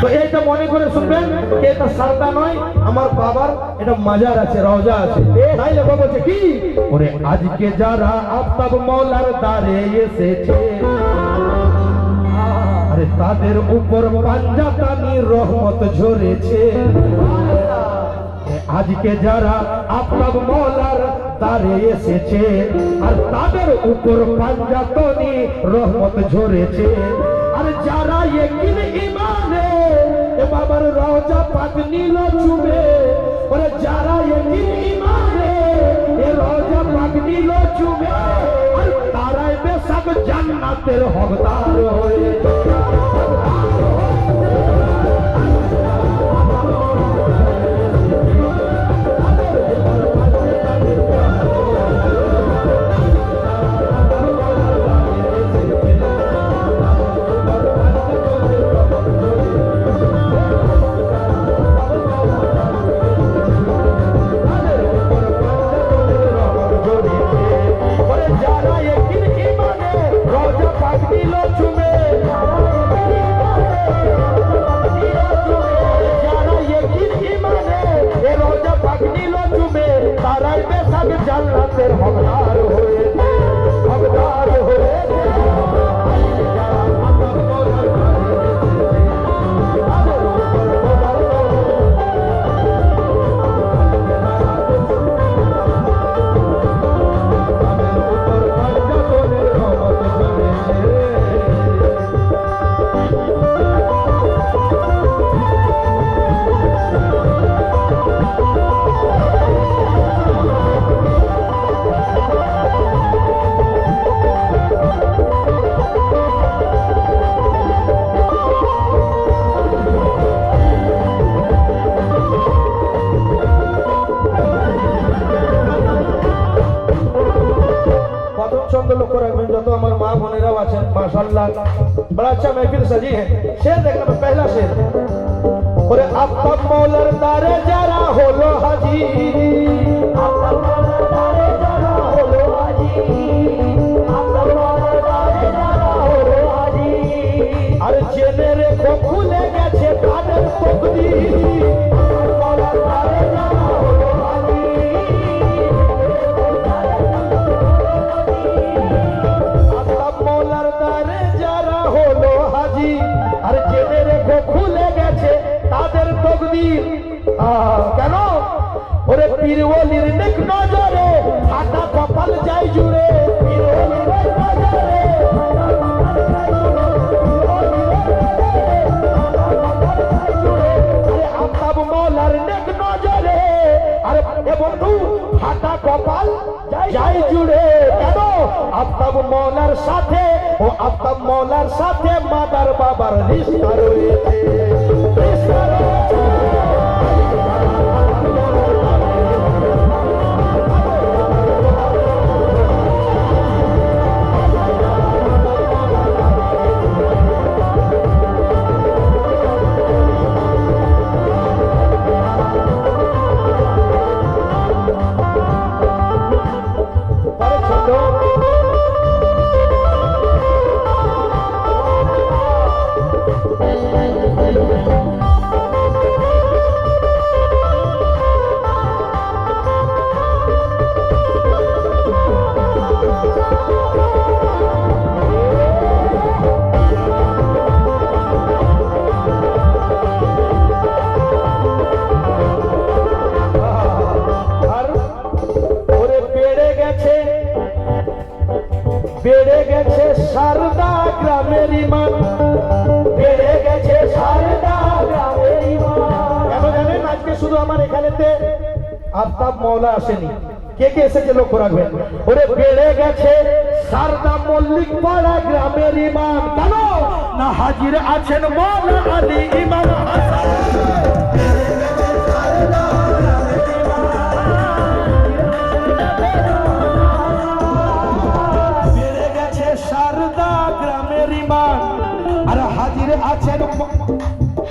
তো এইটা মনে করে শুনবেন, এটা সারদা নয়, আমার বাবার এটা মাজার আছে, রওজা আছে। তাই লেখা বলছে কি, ওরে আজকে যারা আফতাব মওলার দ্বারে এসেছে, আরে তাদের উপর পাঞ্জাতানি রহমত ঝরেছে। আজকে যারা আফতাব মওলার দ্বারে এসেছে, আর তাদের উপর পাঞ্জাতানি রহমত ঝরেছে। আর যারা ইয়াকিন ইমানে এ বাবার রওজা পাক নিল চুমে, ওরে যারা ইয়াকিন ইমানে এ রওজা পাক নিল চুমে, আর তারাই বেশক জান্নাতের হকদার হয়েছে। জান্নাতের হকদার হয়েছে, হকদার হয়েছে। लक्ष्य रखबें जो तो हमारे माँ बोनेरा वाचन माशाल्लाह बड़ा अच्छा महफिल सजी है। शेर देखना मैं पहला शेर, और अब तक मौलर दारे जरा होलो हाजी, अब तक मौलर दारे जरा होलो हाजी, अब तक मौलर दारे जरा होलो हाजी। अरे चेने रे को खुले गेछे कादर पकदी, मौलर दारे जरा होलो हाजी, अरे चेने रेखो खुले गेछे तादेर तकदीर। केन ओरे पीर ओलिर नेक नजरे फाटा कपाल जाय जुड़े, पीर ओलिर नजरे अरे आफताब मौलार नेक नजरे, अरे ए बंधु फाटा कपाल जाय जुड़े। केन आफताब मौलार साथे ও আফতাব মওলার সাথে মাদার বাবার রিশতা রয়েছে, রিশতা রয়েছে। বেড়ে গেছে সারদা গ্রামের ইমান, বেড়ে গেছে সারদা গ্রামের ইমান। কেন জানেন? আজকে শুধু আমার এখানেতে আফতাব মওলা আসেনি, কে কে এসেছে লক্ষ্য রাখবেন। ওরে বেড়ে গেছে সারদা মল্লিক পাড়া গ্রামের ইমান। কেন না হাজির আছেন মওলা আলী ইমাম হাসান।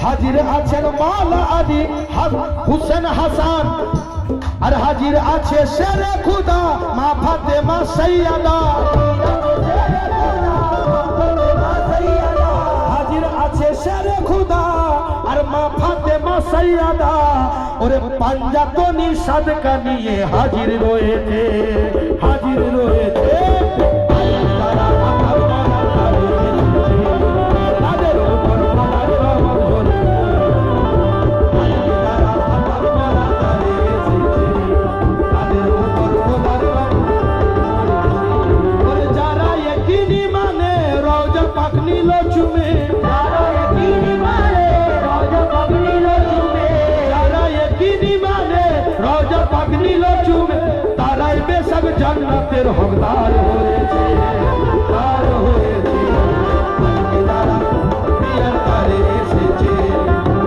हाजिर आछेन मौला आली हुसैन हसन, और हाजिर आछे शेरे खुदा माँ फातेमा सैयदा, हाजिर आछे शेरे खुदा মা ফাতেমা সাইয়াদা ওরে পাঞ্জাতনি সাদকা নিয়ে হাজির রয়েছে, হাজির রয়েছে। জান্নাতের হকদার হয়েছে, তার হয়েছে। যারা প্রিয়ার দ্বারে এসেছে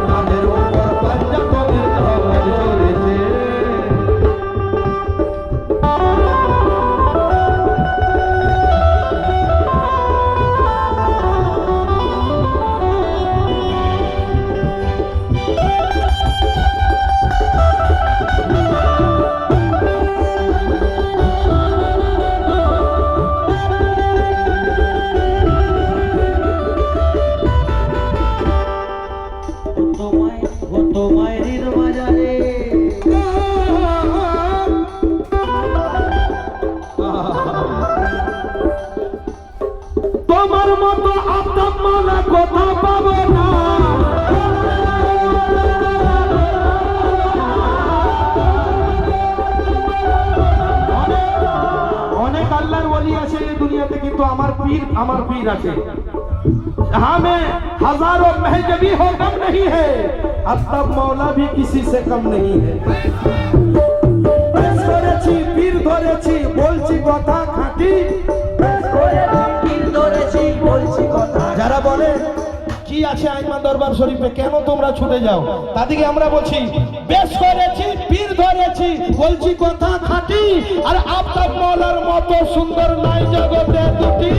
তাদের উপর পাঞ্জাতনের ঝড় ঝরেছে। তোমার মতো আফতাব মালা কথা পাবো না, অনেক আল্লাহর ওলি আছে এই দুনিয়াতে, কিন্তু আমার পীর আছে। हमें हजारों महजबी हो कम नहीं है, আফতাব মৌলা भी किसी से कम नहीं है। করেছি পীর ধরেছি বলছি কথা খাঁটি, যারা বলে কি আছে আইমা দরবার শরীফে কেন তোমরা ছুটে যাও, তাদেরকে আমরা বলছি বেশ করেছি পীর ধরেছি বলছি কথা খাঁটি, আর আফতাব মওলার মতো সুন্দর নাই জগতে দুটি।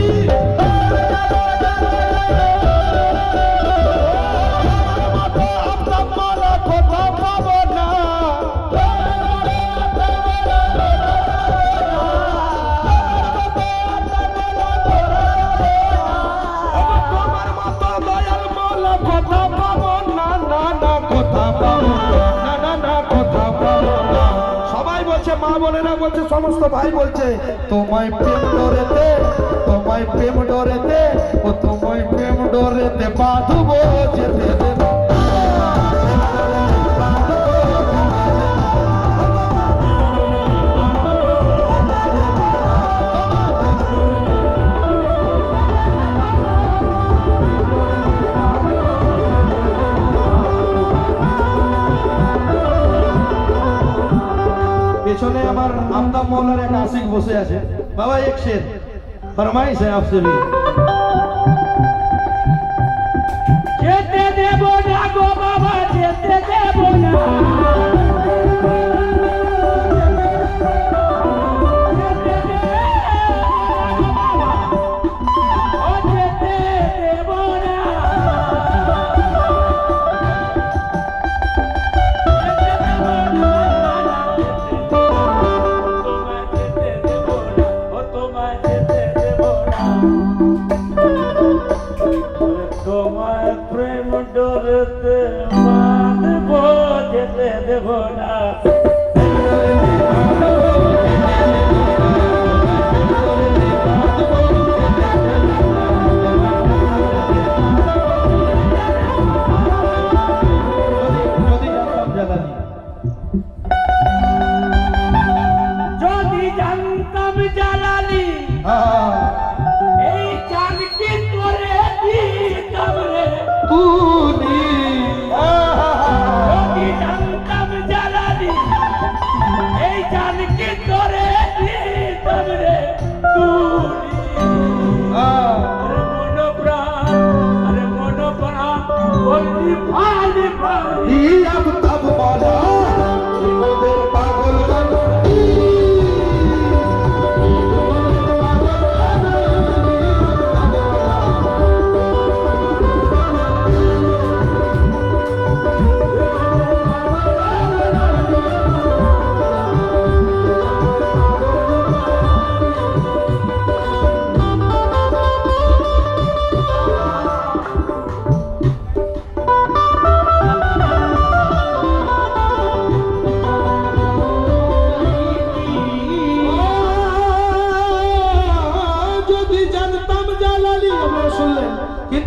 আফতাব মওলা কথা পাবো না, সবাই বলছে, মা বোনেরা বলছে, সমস্ত ভাই বলছে তোমায় প্রেম ডরেতে, তোমায় প্রেম ডরেতে, ও তোমায় প্রেম ডরেতে বাঁধবো যেতে দেব। पेछने আমার আফতাব মওলার এক আশিক বসে আছে। বাবা এক শের फरमाइश है आपसे भी। যেতে দেব না গো বাবা, যেতে দেব না, তোমায় প্রেম ডরেতে বাঁধবো যেতে দেব না। যদি জানতাম জালালি এই চাঁদকে তোরে দিতাম রে তুলি, যদি জানতাম জালালি এই চাঁদকে তোরে দিতাম রে তুলি। মন প্রাণ, আরে মন প্রাণ বলছি ফালি ফালি আফতাব মওলা ওদের পাগল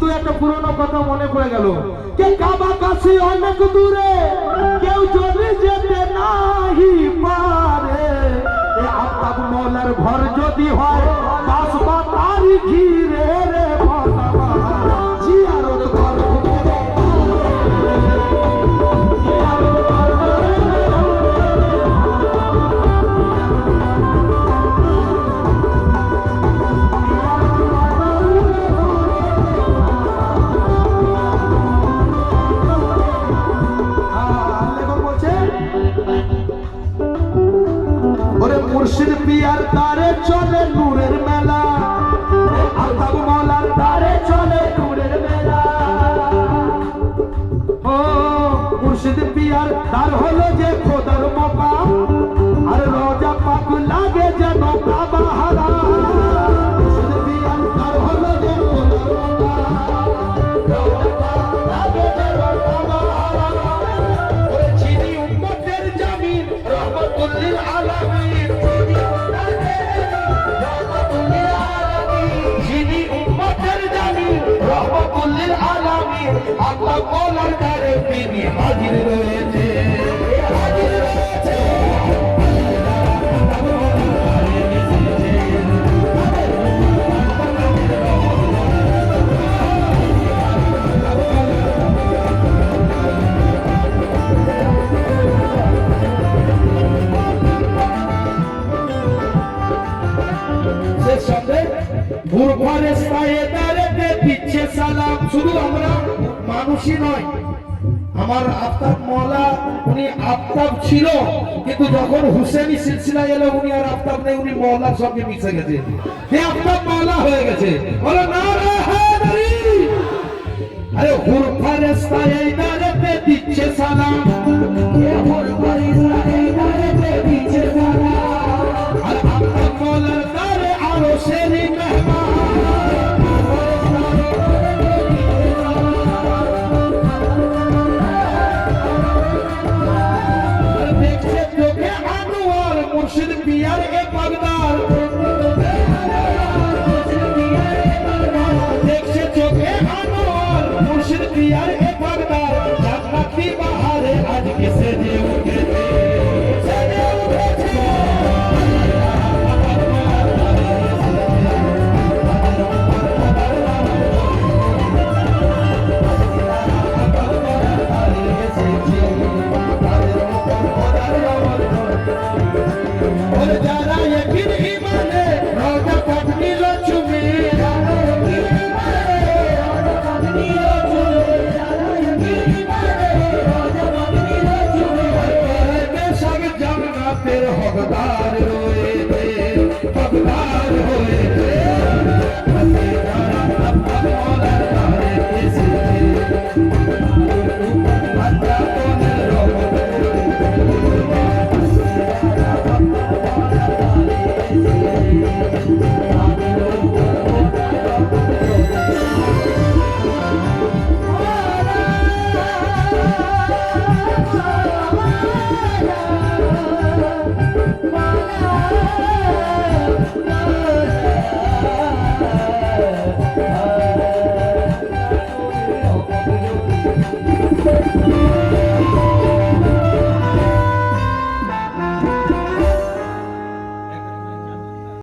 কিন্তু একটা পুরনো কথা মনে পড়ে গেল, কে কাবা কাছে অনেক দূরে কেউ যদি যেতে নাহি পারে, এ আফতাব মৌলার ঘর যদি হয় বাসবা তারি ঘিরে রে বাবা জিয়ারত কর। মুর্শিদ পিয়ার তারে চলে নূরের মেলা, আফতাব মৌলার তারে চলে নূরের মেলা। ও মুর্শিদ পিয়ার তার হলো যে খোদার মকাম, আর রোজা পাক লাগে যেন কাবা হারা। মুর্শিদ পিয়ার তার হলো যে খোদার মকাম, রোজা পাক লাগে যেন কাবা হারা। ওরে যিনি উম্মতের জামিন রহমাতুল লিল আলামিন, আল্লাহ মৌলার কারে তিনি হাজির রয়েছে, হাজির রয়েছে। সে সাথে ভুরফারে সায়েদারে দিচ্ছে সালাম। শুধু আমরা মানুষই নয়, আমার আফতাব মওলা উনি আফতাব ছিল, কিন্তু যখন হুসেনি সিলসিলা এলো উনি আর আফতাব নেই, উনি মওলার সঙ্গে মিশে গেছে, সে আফতাব মওলা হয়ে গেছে। বলো নারে হায়দারি। আরে হুরফারে সায়েদারে দিচ্ছে সালাম, হুরফারে সায়েদারে দিচ্ছে সালাম, আর আফতাব মওলার দারে আরো সেরি মেহমান। মুর্শিদ পিয়ার এ পাগদার দেখছে চোখে আনোয়ার, মুর্শিদ পিয়ার এ পাগদার জান্নাতি বাহারে আজকে সেজে উঠেছে, সেজে উঠেছে। যারা ইয়াকিন ঈমানে রওজা পাক নিল চুমে, যারা ইয়াকিন ঈমানে রওজা পাক নিল চুমে, যারা ইয়াকিন ঈমানে রওজা পাক নিল চুমে, কে সব জান্নাতের হকদার।